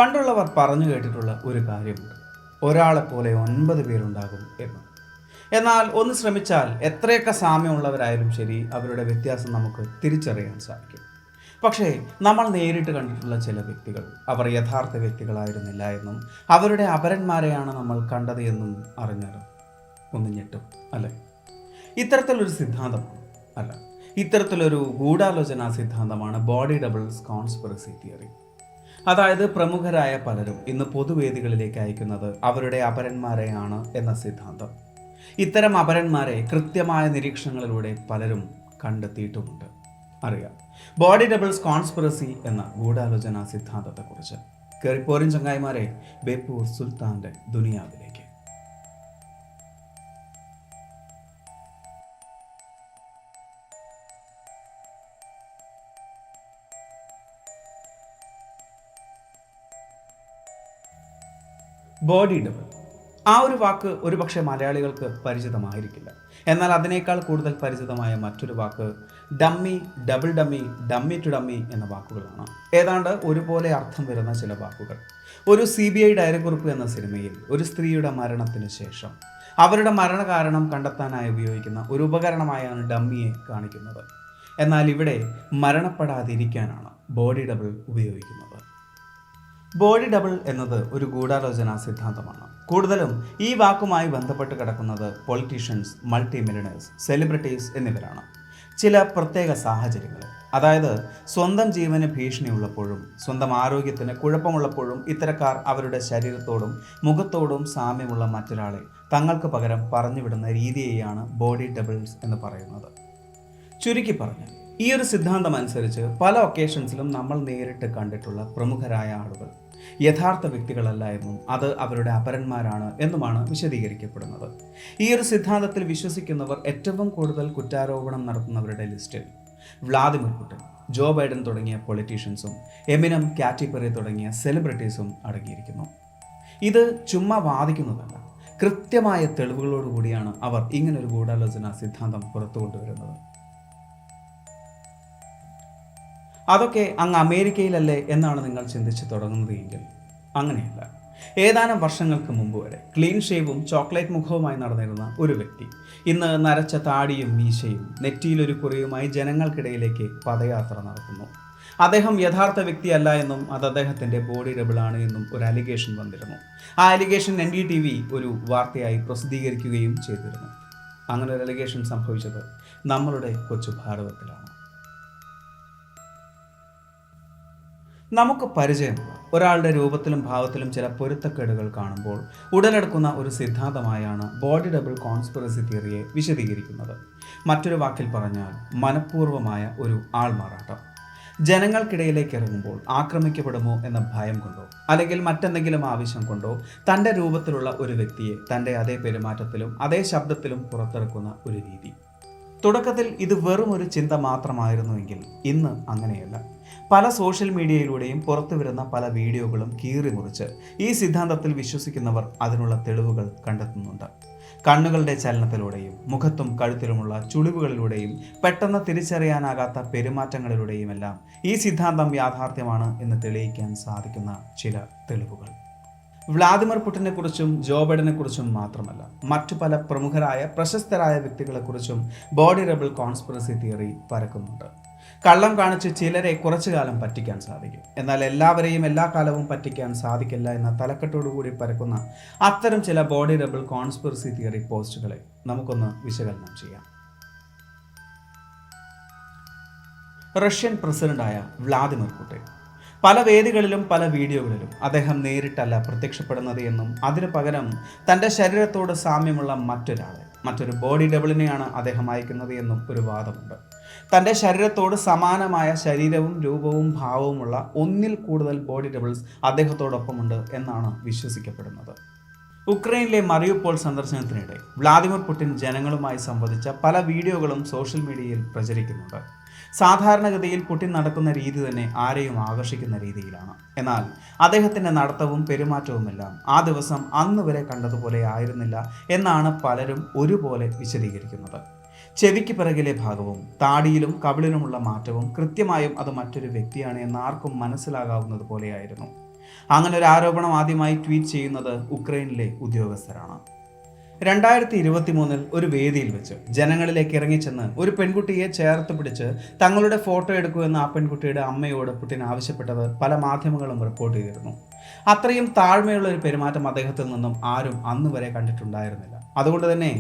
പണ്ടുള്ളവർ പറഞ്ഞു കേട്ടിട്ടുള്ള ഒരു കാര്യമുണ്ട്, ഒരാളെപ്പോലെ 9 പേരുണ്ടാകും എന്ന്. എന്നാൽ ഒന്ന് ശ്രമിച്ചാൽ എത്രയൊക്കെ സാമ്യമുള്ളവരായാലും ശരി, അവരുടെ വ്യത്യാസം നമുക്ക് തിരിച്ചറിയാൻ സാധിക്കും. പക്ഷേ നമ്മൾ നേരിട്ട് കണ്ടിട്ടുള്ള ചില വ്യക്തികൾ അവർ യഥാർത്ഥ വ്യക്തികളായിരുന്നില്ല എന്നും അവരുടെ അപരന്മാരെയാണ് നമ്മൾ കണ്ടത് എന്നും അറിഞ്ഞാലും ഒന്ന് ഞെട്ടും, അല്ലേ? ഇത്തരത്തിലൊരു സിദ്ധാന്തമാണ്, അല്ല, ഇത്തരത്തിലൊരു ഗൂഢാലോചനാ സിദ്ധാന്തമാണ് ബോഡി ഡബിൾസ് കോൺസ്പിറസി തിയറി. അതായത് പ്രമുഖരായ പലരും ഇന്ന് പൊതുവേദികളിലേക്ക് അയക്കുന്നത് അവരുടെ അപരന്മാരെയാണ് എന്ന സിദ്ധാന്തം. ഇത്തരം അപരന്മാരെ കൃത്യമായ നിരീക്ഷണങ്ങളിലൂടെ പലരും കണ്ടെത്തിയിട്ടുമുണ്ട്. അറിയാം ബോഡി ഡബിൾസ് കോൺസ്പിറസി എന്ന ഗൂഢാലോചനാ സിദ്ധാന്തത്തെക്കുറിച്ച്. കയറിപ്പോരും ചങ്ങായിമാരെ ബേപ്പൂർ സുൽത്താന്റെ ദുനിയാവിലേക്ക്. ബോഡി ഡബിൾ, ആ ഒരു വാക്ക് ഒരുപക്ഷെ മലയാളികൾക്ക് പരിചിതമായിരിക്കില്ല. എന്നാൽ അതിനേക്കാൾ കൂടുതൽ പരിചിതമായ മറ്റൊരു വാക്ക് dummy, double dummy, dummy to dummy എന്ന വാക്കുകളാണ്. ഏതാണ്ട് ഒരുപോലെ അർത്ഥം വരുന്ന ചില വാക്കുകൾ. ഒരു CBI ഡയറിക്കുറിപ്പ് എന്ന സിനിമയിൽ ഒരു സ്ത്രീയുടെ മരണത്തിന് ശേഷം അവരുടെ മരണകാരണം കണ്ടെത്താനായി ഉപയോഗിക്കുന്ന ഒരു ഉപകരണമായാണ് ഡമ്മിയെ കാണിക്കുന്നത്. എന്നാൽ ഇവിടെ മരണപ്പെടാതിരിക്കാനാണ് ബോഡി ഡബിൾ ഉപയോഗിക്കുന്നത്. ബോഡി ഡബിൾ എന്നത് ഒരു ഗൂഢാലോചനാ സിദ്ധാന്തമാണ്. കൂടുതലും ഈ വാക്കുമായി ബന്ധപ്പെട്ട് കിടക്കുന്നത് പൊളിറ്റീഷ്യൻസ്, മൾട്ടി മില്യണേഴ്സ്, സെലിബ്രിറ്റീസ് എന്നിവരാണ്. ചില പ്രത്യേക സാഹചര്യങ്ങൾ, അതായത് സ്വന്തം ജീവന് ഭീഷണിയുള്ളപ്പോഴും സ്വന്തം ആരോഗ്യത്തിന് കുഴപ്പമുള്ളപ്പോഴും ഇത്തരക്കാർ അവരുടെ ശരീരത്തോടും മുഖത്തോടും സാമ്യമുള്ള മറ്റൊരാളെ തങ്ങൾക്ക് പകരം പറഞ്ഞുവിടുന്ന രീതിയെയാണ് ബോഡി ഡബിൾസ് എന്ന് പറയുന്നത്. ചുരുക്കി പറഞ്ഞാൽ ഈ ഒരു സിദ്ധാന്തം അനുസരിച്ച് പല ഒക്കേഷൻസിലും നമ്മൾ നേരിട്ട് കണ്ടിട്ടുള്ള പ്രമുഖരായ ആളുകൾ യഥാർത്ഥ വ്യക്തികളല്ല എന്നും അത് അവരുടെ അപരന്മാരാണ് എന്നുമാണ് വിശദീകരിക്കപ്പെടുന്നത്. ഈ ഒരു സിദ്ധാന്തത്തിൽ വിശ്വസിക്കുന്നവർ ഏറ്റവും കൂടുതൽ കുറ്റാരോപണം നടത്തുന്നവരുടെ ലിസ്റ്റിൽ വ്ളാദിമിർ പുടിൻ, ജോ ബൈഡൻ തുടങ്ങിയ പൊളിറ്റീഷ്യൻസും എമിനം, കാറ്റി പെറി തുടങ്ങിയ സെലിബ്രിറ്റീസും അടങ്ങിയിരിക്കുന്നു. ഇത് ചുമ്മാ വാദിക്കുന്നതല്ല, കൃത്യമായ തെളിവുകളോടുകൂടിയാണ് അവർ ഇങ്ങനൊരു ഗൂഢാലോചന സിദ്ധാന്തം പുറത്തു കൊണ്ടുവരുന്നത്. അതൊക്കെ അങ്ങ് അമേരിക്കയിലല്ലേ എന്നാണ് നിങ്ങൾ ചിന്തിച്ച് തുടങ്ങുന്നതെങ്കിൽ അങ്ങനെയല്ല. ഏതാനും വർഷങ്ങൾക്ക് മുമ്പ് വരെ ക്ലീൻ ഷേവും ചോക്ലേറ്റ് മുഖവുമായി നടന്നിരുന്ന ഒരു വ്യക്തി ഇന്ന് നരച്ച താടിയും മീശയും നെറ്റിയിലൊരു കുറിയുമായി ജനങ്ങൾക്കിടയിലേക്ക് പദയാത്ര നടത്തുന്നു. അദ്ദേഹം യഥാർത്ഥ വ്യക്തിയല്ല എന്നും അത് അദ്ദേഹത്തിൻ്റെ ബോഡി ഡബിളാണ് എന്നും ഒരു അലിഗേഷൻ വന്നിരുന്നു. ആ അലിഗേഷൻ NDTV ഒരു വാർത്തയായി പ്രസിദ്ധീകരിക്കുകയും ചെയ്തിരുന്നു. അങ്ങനെ ഒരു അലിഗേഷൻ സംഭവിച്ചത് നമ്മളുടെ കൊച്ചു ഭാരതത്തിലാണ്. നമുക്ക് പരിചയമുള്ള ഒരാളുടെ രൂപത്തിലും ഭാവത്തിലും ചില പൊരുത്തക്കേടുകൾ കാണുമ്പോൾ ഉടലെടുക്കുന്ന ഒരു സിദ്ധാന്തമായാണ് ബോഡി ഡബിൾ കോൺസ്പിറസി തിയറിയെ വിശദീകരിക്കുന്നത്. മറ്റൊരു വാക്കിൽ പറഞ്ഞാൽ മനഃപൂർവമായ ഒരു ആൾമാറാട്ടം. ജനങ്ങൾക്കിടയിലേക്ക് ഇറങ്ങുമ്പോൾ ആക്രമിക്കപ്പെടുമോ എന്ന ഭയം കൊണ്ടോ അല്ലെങ്കിൽ മറ്റെന്തെങ്കിലും ആവശ്യം കൊണ്ടോ തൻ്റെ രൂപത്തിലുള്ള ഒരു വ്യക്തിയെ തൻ്റെ അതേ പെരുമാറ്റത്തിലും അതേ ശബ്ദത്തിലും പുറത്തിറക്കുന്ന ഒരു രീതി. തുടക്കത്തിൽ ഇത് വെറും ഒരു ചിന്ത മാത്രമായിരുന്നുവെങ്കിൽ ഇന്ന് അങ്ങനെയല്ല. പല സോഷ്യൽ മീഡിയയിലൂടെയും പുറത്തു വരുന്ന പല വീഡിയോകളും കീറി മുറിച്ച് ഈ സിദ്ധാന്തത്തിൽ വിശ്വസിക്കുന്നവർ അതിനുള്ള തെളിവുകൾ കണ്ടെത്തുന്നുണ്ട്. കണ്ണുകളുടെ ചലനത്തിലൂടെയും മുഖത്തും കഴുത്തിലുമുള്ള ചുളിവുകളിലൂടെയും പെട്ടെന്ന് തിരിച്ചറിയാനാകാത്ത പെരുമാറ്റങ്ങളിലൂടെയുമെല്ലാം ഈ സിദ്ധാന്തം യാഥാർത്ഥ്യമാണ് എന്ന് തെളിയിക്കാൻ സാധിക്കുന്ന ചില തെളിവുകൾ. വ്ളാദിമിർ പുടിനെ കുറിച്ചും ജോ ബൈഡനെ കുറിച്ചും മാത്രമല്ല, മറ്റു പല പ്രമുഖരായ പ്രശസ്തരായ വ്യക്തികളെക്കുറിച്ചും ബോഡി ഡബിൾ കോൺസ്പിറസി തിയറി പരക്കുന്നുണ്ട്. കള്ളം കാണിച്ച് ചിലരെ കുറച്ചു കാലം പറ്റിക്കാൻ സാധിക്കും, എന്നാൽ എല്ലാവരെയും എല്ലാ കാലവും പറ്റിക്കാൻ സാധിക്കില്ല എന്ന തലക്കെട്ടോടുകൂടി പരക്കുന്ന അത്തരം ചില ബോഡി ഡബിൾ കോൺസ്പിറസി തിയറി പോസ്റ്റുകളെ നമുക്കൊന്ന് വിശകലനം ചെയ്യാം. റഷ്യൻ പ്രസിഡന്റായ വ്ളാദിമിർ പുടിൻ പല വേദികളിലും പല വീഡിയോകളിലും അദ്ദേഹം നേരിട്ടല്ല പ്രത്യക്ഷപ്പെടുന്നത് എന്നും അതിനു പകരം തൻ്റെ ശരീരത്തോട് സാമ്യമുള്ള മറ്റൊരു ബോഡി ഡബിളിനെയാണ് അദ്ദേഹം അയക്കുന്നത് എന്നും ഒരു വാദമുണ്ട്. തൻ്റെ ശരീരത്തോട് സമാനമായ ശരീരവും രൂപവും ഭാവവുമുള്ള ഒന്നിൽ കൂടുതൽ ബോഡി ഡബിൾസ് അദ്ദേഹത്തോടൊപ്പമുണ്ട് എന്നാണ് വിശ്വസിക്കപ്പെടുന്നത്. ഉക്രൈനിലെ മറിയുപോൾ സന്ദർശനത്തിനിടെ വ്ളാദിമിർ പുടിൻ ജനങ്ങളുമായി സംവദിച്ച പല വീഡിയോകളും സോഷ്യൽ മീഡിയയിൽ പ്രചരിക്കുന്നുണ്ട്. സാധാരണഗതിയിൽ പുടിൻ നടക്കുന്ന രീതി തന്നെ ആരെയും ആകർഷിക്കുന്ന രീതിയിലാണ്. എന്നാൽ അദ്ദേഹത്തിൻ്റെ നടത്തവും പെരുമാറ്റവുമെല്ലാം ആ ദിവസം അന്ന് വരെ കണ്ടതുപോലെ ആയിരുന്നില്ല എന്നാണ് പലരും ഒരുപോലെ വിശദീകരിക്കുന്നത്. ചെവിക്ക് പിറകിലെ ഭാഗവും താടിയിലും കവിളിലുമുള്ള മാറ്റവും കൃത്യമായും അത് മറ്റൊരു വ്യക്തിയാണ് എന്ന് ആർക്കും മനസ്സിലാകാവുന്നത് പോലെയായിരുന്നു. അങ്ങനെ ഒരു ആരോപണം ആദ്യമായി ട്വീറ്റ് ചെയ്യുന്നത് ഉക്രൈനിലെ ഉദ്യോഗസ്ഥരാണ്. 2023 ഒരു വേദിയിൽ വെച്ച് ജനങ്ങളിലേക്ക് ഇറങ്ങിച്ചെന്ന് ഒരു പെൺകുട്ടിയെ ചേർത്ത് പിടിച്ച് തങ്ങളുടെ ഫോട്ടോ എടുക്കുമെന്ന് ആ പെൺകുട്ടിയുടെ അമ്മയോട് പുടിൻ ആവശ്യപ്പെട്ടത് പല മാധ്യമങ്ങളും റിപ്പോർട്ട് ചെയ്തിരുന്നു. അത്രയും താഴ്മയുള്ള ഒരു പെരുമാറ്റം അദ്ദേഹത്തിൽ നിന്നും ആരും അന്ന് വരെ കണ്ടിട്ടുണ്ടായിരുന്നില്ല. അതുകൊണ്ട് തന്നെ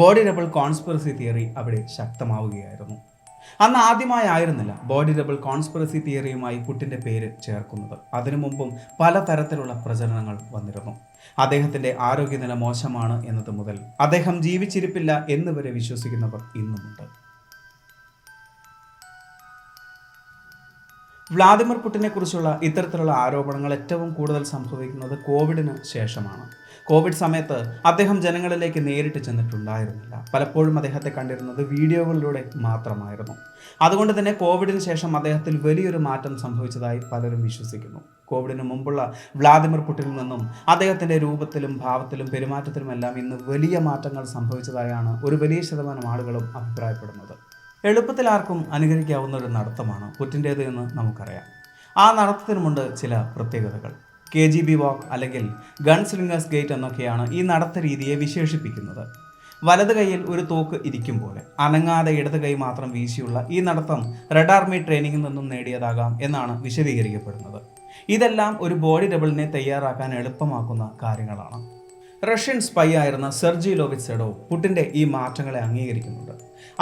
ബോഡി ഡബിൾ കോൺസ്പിറസി തിയറി അവിടെ ശക്തമാവുകയായിരുന്നു. അന്ന് ആദ്യമായിരുന്നില്ല ബോഡി ഡബിൾ കോൺസ്പിറസി തിയറിയുമായി പുടിൻ്റെ പേര് ചേർക്കുന്നത്. അതിനു മുമ്പും പലതരത്തിലുള്ള പ്രചരണങ്ങൾ വന്നിരുന്നു. അദ്ദേഹത്തിൻ്റെ ആരോഗ്യനില മോശമാണ് എന്നത് മുതൽ അദ്ദേഹം ജീവിച്ചിരിപ്പില്ല എന്ന് വരെ വിശ്വസിക്കുന്നവർ ഇന്നുമുണ്ട്. വ്ളാദിമിർ പുടിനെ കുറിച്ചുള്ള ഇത്തരത്തിലുള്ള ആരോപണങ്ങൾ ഏറ്റവും കൂടുതൽ സംഭവിക്കുന്നത് കോവിഡിന് ശേഷമാണ്. കോവിഡ് സമയത്ത് അദ്ദേഹം ജനങ്ങളിലേക്ക് നേരിട്ട് ചെന്നിട്ടുണ്ടായിരുന്നില്ല. പലപ്പോഴും അദ്ദേഹത്തെ കണ്ടിരുന്നത് വീഡിയോകളിലൂടെ മാത്രമായിരുന്നു. അതുകൊണ്ട് തന്നെ കോവിഡിന് ശേഷം അദ്ദേഹത്തിൽ വലിയൊരു മാറ്റം സംഭവിച്ചതായി പലരും വിശ്വസിക്കുന്നു. കോവിഡിന് മുമ്പുള്ള വ്ളാദിമിർ പുടിനിൽ നിന്നും അദ്ദേഹത്തിൻ്റെ രൂപത്തിലും ഭാവത്തിലും പെരുമാറ്റത്തിലുമെല്ലാം ഇന്ന് വലിയ മാറ്റങ്ങൾ സംഭവിച്ചതായാണ് ഒരു വലിയ ശതമാനം ആളുകളും അഭിപ്രായപ്പെടുന്നത്. എളുപ്പത്തിൽ ആർക്കും അനുകരിക്കാവുന്ന ഒരു നടത്തമാണ് പുടിൻ്റേത് എന്ന് നമുക്കറിയാം. ആ നടത്തത്തിനുമുണ്ട് ചില പ്രത്യേകതകൾ. KGB വാക്ക് അല്ലെങ്കിൽ ഗൺ സ്ലിംഗേഴ്സ് ഗേറ്റ് എന്നൊക്കെയാണ് ഈ നടത്ത രീതിയെ വിശേഷിപ്പിക്കുന്നത്. വലത് കൈയിൽ ഒരു തോക്ക് ഇരിക്കും പോലെ അനങ്ങാതെ ഇടത് കൈ മാത്രം വീശിയുള്ള ഈ നടത്തം റെഡ് ആർമി ട്രെയിനിങ്ങിൽ നിന്നും നേടിയതാകാം എന്നാണ് വിശദീകരിക്കപ്പെടുന്നത്. ഇതെല്ലാം ഒരു ബോഡി ഡബിളിനെ തയ്യാറാക്കാൻ എളുപ്പമാക്കുന്ന കാര്യങ്ങളാണ്. റഷ്യൻ സ്പൈ ആയിരുന്ന സെർജി ലോവിറ്റ്സെഡോ പുടിൻ്റെ ഈ മാറ്റങ്ങളെ അംഗീകരിക്കുന്നുണ്ട്.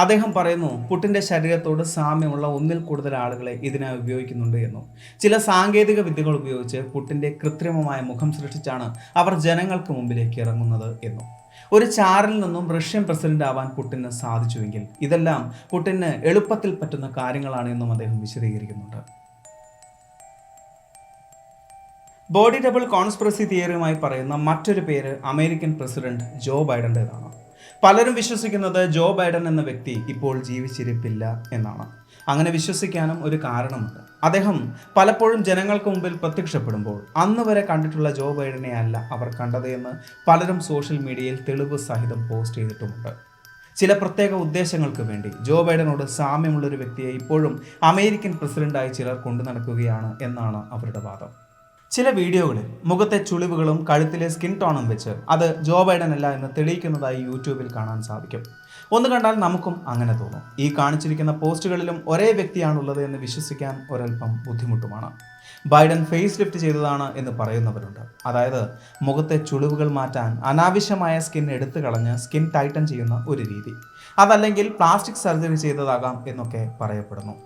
അദ്ദേഹം പറയുന്നു, പുടിൻ്റെ ശരീരത്തോട് സാമ്യമുള്ള ഒന്നിൽ കൂടുതൽ ആളുകളെ ഇതിനായി ഉപയോഗിക്കുന്നുണ്ട് എന്നും ചില സാങ്കേതിക വിദ്യകൾ ഉപയോഗിച്ച് പുടിൻ്റെ കൃത്രിമമായ മുഖം സൃഷ്ടിച്ചാണ് അവർ ജനങ്ങൾക്ക് മുമ്പിലേക്ക് ഇറങ്ങുന്നത് എന്നും ഒരു ചാറിൽ നിന്നും റഷ്യൻ പ്രസിഡന്റ് ആവാൻ പുടിന് സാധിച്ചുവെങ്കിൽ ഇതെല്ലാം പുടിന് എളുപ്പത്തിൽ പറ്റുന്ന കാര്യങ്ങളാണ് എന്നും അദ്ദേഹം വിശദീകരിക്കുന്നുണ്ട്. ബോഡി ഡബിൾ കോൺസ്പിറസി തിയറിയുമായി പറയുന്ന മറ്റൊരു പേര് അമേരിക്കൻ പ്രസിഡന്റ് ജോ ബൈഡൻ്റേതാണ്. പലരും വിശ്വസിക്കുന്നത് ജോ ബൈഡൻ എന്ന വ്യക്തി ഇപ്പോൾ ജീവിച്ചിരിപ്പില്ല എന്നാണ്. അങ്ങനെ വിശ്വസിക്കാനും ഒരു കാരണമുണ്ട്. അദ്ദേഹം പലപ്പോഴും ജനങ്ങൾക്ക് മുമ്പിൽ പ്രത്യക്ഷപ്പെടുമ്പോൾ അന്ന് വരെ കണ്ടിട്ടുള്ള ജോ ബൈഡനെ അല്ല അവർ കണ്ടത് എന്ന് പലരും സോഷ്യൽ മീഡിയയിൽ തെളിവ് സഹിതം പോസ്റ്റ് ചെയ്തിട്ടുമുണ്ട്. ചില പ്രത്യേക ഉദ്ദേശങ്ങൾക്ക് വേണ്ടി ജോ ബൈഡനോട് സാമ്യമുള്ളൊരു വ്യക്തിയെ ഇപ്പോഴും അമേരിക്കൻ പ്രസിഡന്റായി ചിലർ കൊണ്ടു നടക്കുകയാണ് എന്നാണ് അവരുടെ വാദം. ചില വീഡിയോകളിൽ മുഖത്തെ ചുളിവുകളും കഴുത്തിലെ സ്കിൻ ടോണും വെച്ച് അത് ജോ ബൈഡൻ അല്ല എന്ന് തെളിയിക്കുന്നതായി യൂട്യൂബിൽ കാണാൻ സാധിക്കും. ഒന്ന് കണ്ടാൽ നമുക്കും അങ്ങനെ തോന്നും. ഈ കാണിച്ചിരിക്കുന്ന പോസ്റ്റുകളിലും ഒരേ വ്യക്തിയാണുള്ളത് എന്ന് വിശ്വസിക്കാൻ ഒരൽപ്പം ബുദ്ധിമുട്ടുമാണ്. ബൈഡൻ ഫേസ് ലിഫ്റ്റ് ചെയ്തതാണ് എന്ന് പറയുന്നവരുണ്ട്. അതായത് മുഖത്തെ ചുളിവുകൾ മാറ്റാൻ അനാവശ്യമായ സ്കിൻ എടുത്തു കളഞ്ഞ് സ്കിൻ ടൈറ്റൻ ചെയ്യുന്ന ഒരു രീതി. അതല്ലെങ്കിൽ പ്ലാസ്റ്റിക് സർജറി ചെയ്തതാകാം എന്നൊക്കെ പറയപ്പെടുന്നു.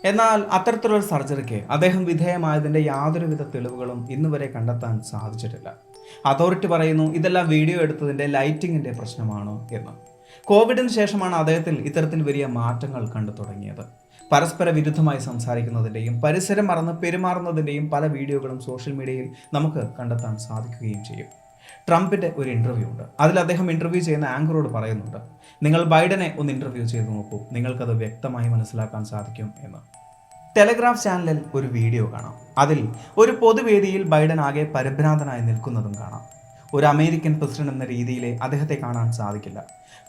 എന്നാൽ അത്തരത്തിലൊരു സർജറിക്ക് അദ്ദേഹം വിധേയമായതിൻ്റെ യാതൊരുവിധ തെളിവുകളും ഇന്നുവരെ കണ്ടെത്താൻ സാധിച്ചിട്ടില്ല. അതോറിറ്റി പറയുന്നു ഇതെല്ലാം വീഡിയോ എടുത്തതിൻ്റെ ലൈറ്റിങ്ങിൻ്റെ പ്രശ്നമാണ് എന്ന്. കോവിഡിന് ശേഷമാണ് അദ്ദേഹത്തിൽ ഇത്തരത്തിൽ വലിയ മാറ്റങ്ങൾ കണ്ടു തുടങ്ങിയത്. പരസ്പര വിരുദ്ധമായി സംസാരിക്കുന്നതിൻ്റെയും പരിസരം മറന്ന് പെരുമാറുന്നതിൻ്റെയും പല വീഡിയോകളും സോഷ്യൽ മീഡിയയിൽ നമുക്ക് കണ്ടെത്താൻ സാധിക്കുകയും ചെയ്യും. ട്രംപിൻ്റെ ഒരു ഇൻ്റർവ്യൂ ഉണ്ട്. അതിൽ അദ്ദേഹം ഇൻ്റർവ്യൂ ചെയ്യുന്ന ആങ്കറോട് പറയുന്നുണ്ട്, നിങ്ങൾ ബൈഡനെ ഒന്ന് ഇൻ്റർവ്യൂ ചെയ്ത് നോക്കൂ, നിങ്ങൾക്കത് വ്യക്തമായി മനസ്സിലാക്കാൻ സാധിക്കും എന്ന്. ടെലഗ്രാഫ് ചാനലിൽ ഒരു വീഡിയോ കാണാം. അതിൽ ഒരു പൊതുവേദിയിൽ ബൈഡൻ ആകെ പരിഭ്രാന്തനായി നിൽക്കുന്നതും കാണാം. ഒരു അമേരിക്കൻ പ്രസിഡന്റ് എന്ന രീതിയിലെ അദ്ദേഹത്തെ കാണാൻ സാധിക്കില്ല.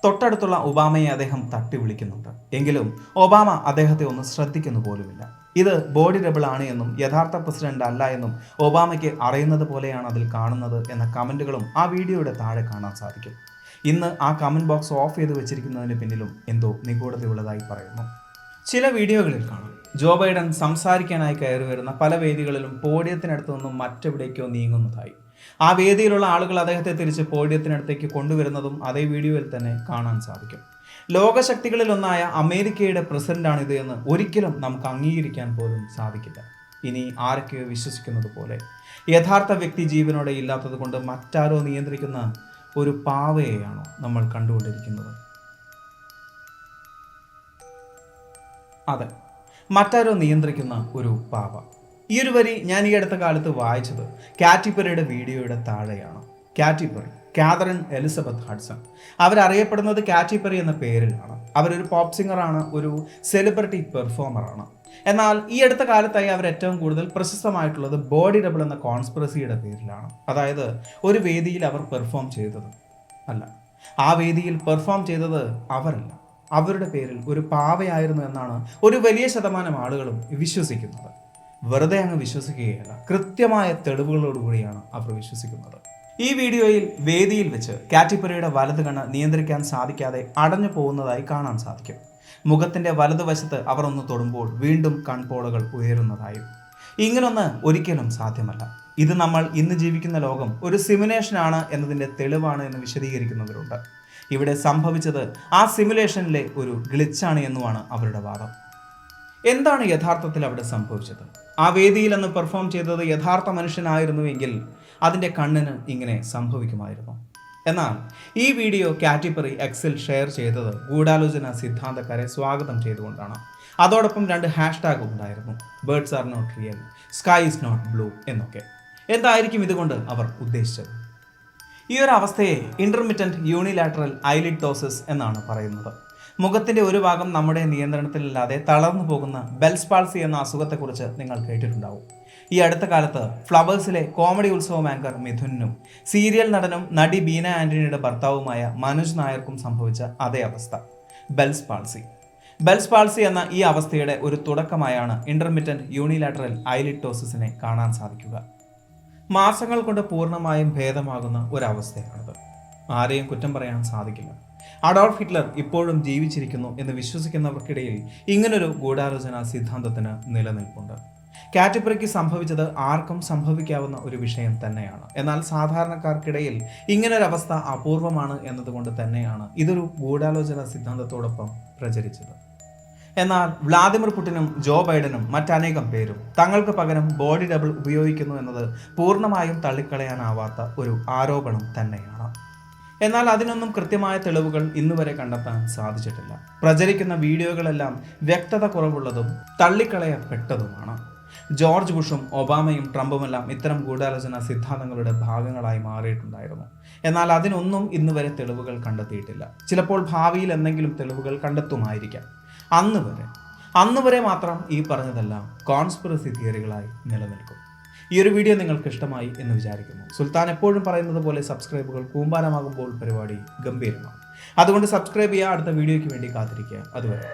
തൊട്ടടുത്തുള്ള ഒബാമയെ അദ്ദേഹം തട്ടി വിളിക്കുന്നുണ്ട്. എങ്കിലും ഒബാമ അദ്ദേഹത്തെ ഒന്ന് ശ്രദ്ധിക്കുന്നു പോലുമില്ല. ഇത് ബോഡി ഡബിൾ ആണ് എന്നും യഥാർത്ഥ പ്രസിഡന്റ് അല്ല എന്നും ഒബാമയ്ക്ക് അറിയുന്നത് പോലെയാണ് അതിൽ കാണുന്നത് എന്ന കമൻറ്റുകളും ആ വീഡിയോയുടെ താഴെ കാണാൻ സാധിക്കും. ഇന്ന് ആ കമൻറ്റ് ബോക്സ് ഓഫ് ചെയ്ത് വെച്ചിരിക്കുന്നതിന് പിന്നിലും എന്തോ നിഗൂഢതയുള്ളതായി പറയുന്നു. ചില വീഡിയോകളിൽ കാണാം ജോ ബൈഡൻ സംസാരിക്കാനായി കയറി വരുന്ന പല വേദികളിലും പോഡിയത്തിനടുത്ത് നിന്നും മറ്റെവിടേക്കോ നീങ്ങുന്നതായി. ആ വേദിയിലുള്ള ആളുകൾ അദ്ദേഹത്തെ തിരിച്ച് പോഡിയത്തിനടുത്തേക്ക് കൊണ്ടുവരുന്നതും അതേ വീഡിയോയിൽ തന്നെ കാണാൻ സാധിക്കും. ലോകശക്തികളിലൊന്നായ അമേരിക്കയുടെ പ്രസിഡന്റാണിത് എന്ന് ഒരിക്കലും നമുക്ക് അംഗീകരിക്കാൻ പോലും സാധിക്കില്ല. ഇനി ആരൊക്കെയോ വിശ്വസിക്കുന്നത് പോലെ യഥാർത്ഥ വ്യക്തി ജീവനോടെ ഇല്ലാത്തത് കൊണ്ട് മറ്റാരോ നിയന്ത്രിക്കുന്ന ഒരു പാവയെയാണോ നമ്മൾ കണ്ടുകൊണ്ടിരിക്കുന്നത്? അതെ, മറ്റാരോ നിയന്ത്രിക്കുന്ന ഒരു പാവ. ഈ ഒരു വരി ഞാൻ ഈ അടുത്ത കാലത്ത് വായിച്ചത് കാറ്റി പെറിയുടെ വീഡിയോയുടെ താഴെയാണ്. Katy Perry, Catherine Elizabeth Hudson, അവരറിയപ്പെടുന്നത് കാറ്റി പെറി എന്ന പേരിലാണ്. അവരൊരു പോപ്പ് സിംഗറാണ്, ഒരു സെലിബ്രിറ്റി പെർഫോമറാണ്. എന്നാൽ ഈ അടുത്ത കാലത്തായി അവർ ഏറ്റവും കൂടുതൽ പ്രശസ്തമായിട്ടുള്ളത് ബോഡി ഡബിൾ എന്ന കോൺസ്പിറസിയുടെ പേരിലാണ്. അതായത് ഒരു വേദിയിൽ അവർ പെർഫോം ചെയ്തത് അല്ല, ആ വേദിയിൽ പെർഫോം ചെയ്തത് അവരല്ല, അവരുടെ പേരിൽ ഒരു പാവയായിരുന്നു എന്നാണ് ഒരു വലിയ ശതമാനം ആളുകളും വിശ്വസിക്കുന്നത്. വെറുതെ അങ്ങ് വിശ്വസിക്കുകയല്ല, കൃത്യമായ തെളിവുകളോടുകൂടിയാണ് അവർ വിശ്വസിക്കുന്നത്. ഈ വീഡിയോയിൽ വേദിയിൽ വെച്ച് കാറ്റി പെറിയുടെ വലത് കണ്ണ് നിയന്ത്രിക്കാൻ സാധിക്കാതെ അടഞ്ഞു പോകുന്നതായി കാണാൻ സാധിക്കും. മുഖത്തിൻ്റെ വലതുവശത്ത് അവർ ഒന്ന് തൊടുമ്പോൾ വീണ്ടും കൺപോളകൾ ഉയരുന്നതായും. ഇങ്ങനൊന്ന് ഒരിക്കലും സാധ്യമല്ല. ഇത് നമ്മൾ ഇന്ന് ജീവിക്കുന്ന ലോകം ഒരു സിമുലേഷനാണ് എന്നതിൻ്റെ തെളിവാണ് എന്ന് വിശദീകരിക്കുന്നവരുണ്ട്. ഇവിടെ സംഭവിച്ചത് ആ സിമുലേഷനിലെ ഒരു ഗ്ലിച്ചാണ് എന്നുമാണ് അവരുടെ വാദം. എന്താണ് യഥാർത്ഥത്തിൽ അവിടെ സംഭവിച്ചത്? ആ വേദിയിൽ അന്ന് പെർഫോം ചെയ്തത് യഥാർത്ഥ മനുഷ്യനായിരുന്നുവെങ്കിൽ അതിൻ്റെ കണ്ണിന് ഇങ്ങനെ സംഭവിക്കുമായിരുന്നു. എന്നാൽ ഈ വീഡിയോ കാറ്റി പെറി എക്സിൽ ഷെയർ ചെയ്തത് ഗൂഢാലോചന സിദ്ധാന്തക്കാരെ സ്വാഗതം ചെയ്തുകൊണ്ടാണ്. അതോടൊപ്പം 2 ഹാഷ്ടാഗും ഉണ്ടായിരുന്നു: birds are not real, sky is not blue എന്നൊക്കെ. എന്തായിരിക്കും ഇതുകൊണ്ട് അവർ ഉദ്ദേശിച്ചത്? ഈ ഒരു അവസ്ഥയെ ഇന്റർമിറ്റന്റ് യൂണിലാറ്ററൽ ഐലിഡോസിസ് എന്നാണ് പറയുന്നത്. മുഖത്തിൻ്റെ ഒരു ഭാഗം നമ്മുടെ നിയന്ത്രണത്തിലില്ലാതെ തളർന്നു പോകുന്ന ബെൽസ് പാൾസി എന്ന അസുഖത്തെക്കുറിച്ച് നിങ്ങൾ കേട്ടിട്ടുണ്ടാവും. ഈ അടുത്ത കാലത്ത് ഫ്ലവേഴ്സിലെ കോമഡി ഉത്സവം ആങ്കർ മിഥുനും സീരിയൽ നടനും നടി ബീന ആന്റണിയുടെ ഭർത്താവുമായ മനോജ് നായർക്കും സംഭവിച്ച അതേ അവസ്ഥ, ബെൽസ് പാൾസി. ബെൽസ് പാൾസി എന്ന ഈ അവസ്ഥയുടെ ഒരു തുടക്കമായാണ് ഇന്റർമിറ്റന്റ് യൂണിലാറ്ററൽ ഐലിഡോസിസിനെ കാണാൻ സാധിക്കുക. മാസങ്ങൾ കൊണ്ട് പൂർണ്ണമായും ഭേദമാകുന്ന ഒരവസ്ഥയാണിത്. ആരെയും കുറ്റം പറയാൻ സാധിക്കില്ല. അഡോൾഫ് ഹിറ്റ്ലർ ഇപ്പോഴും ജീവിച്ചിരിക്കുന്നു എന്ന് വിശ്വസിക്കുന്നവർക്കിടയിൽ ഇങ്ങനൊരു ഗൂഢാലോചന സിദ്ധാന്തത്തിന് നിലനിൽപ്പുണ്ട്. കാറ്റി പെറിക്ക് സംഭവിച്ചത് ആർക്കും സംഭവിക്കാവുന്ന ഒരു വിഷയം തന്നെയാണ്. എന്നാൽ സാധാരണക്കാർക്കിടയിൽ ഇങ്ങനൊരവസ്ഥ അപൂർവമാണ് എന്നതുകൊണ്ട് തന്നെയാണ് ഇതൊരു ഗൂഢാലോചന സിദ്ധാന്തത്തോടൊപ്പം പ്രചരിച്ചത്. എന്നാൽ വ്ളാദിമിർ പുടിനും ജോ ബൈഡനും മറ്റനേകം പേരും തങ്ങൾക്ക് പകരം ബോഡി ഡബിൾ ഉപയോഗിക്കുന്നു എന്നത് പൂർണ്ണമായും തള്ളിക്കളയാനാവാത്ത ഒരു ആരോപണം തന്നെയാണ്. എന്നാൽ അതിനൊന്നും കൃത്യമായ തെളിവുകൾ ഇന്നുവരെ കണ്ടെത്താൻ സാധിച്ചിട്ടില്ല. പ്രചരിക്കുന്ന വീഡിയോകളെല്ലാം വ്യക്തത കുറവുള്ളതും തള്ളിക്കളയപ്പെട്ടതുമാണ്. ജോർജ് ബുഷും ഒബാമയും ട്രംപുമെല്ലാം ഇത്തരം ഗൂഢാലോചന സിദ്ധാന്തങ്ങളുടെ ഭാഗങ്ങളായി മാറിയിട്ടുണ്ടായിരുന്നു. എന്നാൽ അതിനൊന്നും ഇന്നുവരെ തെളിവുകൾ കണ്ടെത്തിയിട്ടില്ല. ചിലപ്പോൾ ഭാവിയിൽ എന്തെങ്കിലും തെളിവുകൾ കണ്ടെത്തുമായിരിക്കാം. അന്ന് വരെ മാത്രം ഈ പറഞ്ഞതെല്ലാം കോൺസ്പിറസി തിയറികളായി നിലനിൽക്കും. ഈ ഒരു വീഡിയോ നിങ്ങൾക്ക് ഇഷ്ടമായി എന്ന് വിചാരിക്കുന്നു. സുൽത്താൻ എപ്പോഴും പറയുന്നത് പോലെ സബ്സ്ക്രൈബുകൾ കൂമ്പാരമാകുമ്പോൾ പരിപാടി ഗംഭീരമാണ്. അതുകൊണ്ട് സബ്സ്ക്രൈബ് ചെയ്യുക. അടുത്ത വീഡിയോയ്ക്ക് വേണ്ടി കാത്തിരിക്കുക. അതുവരെ.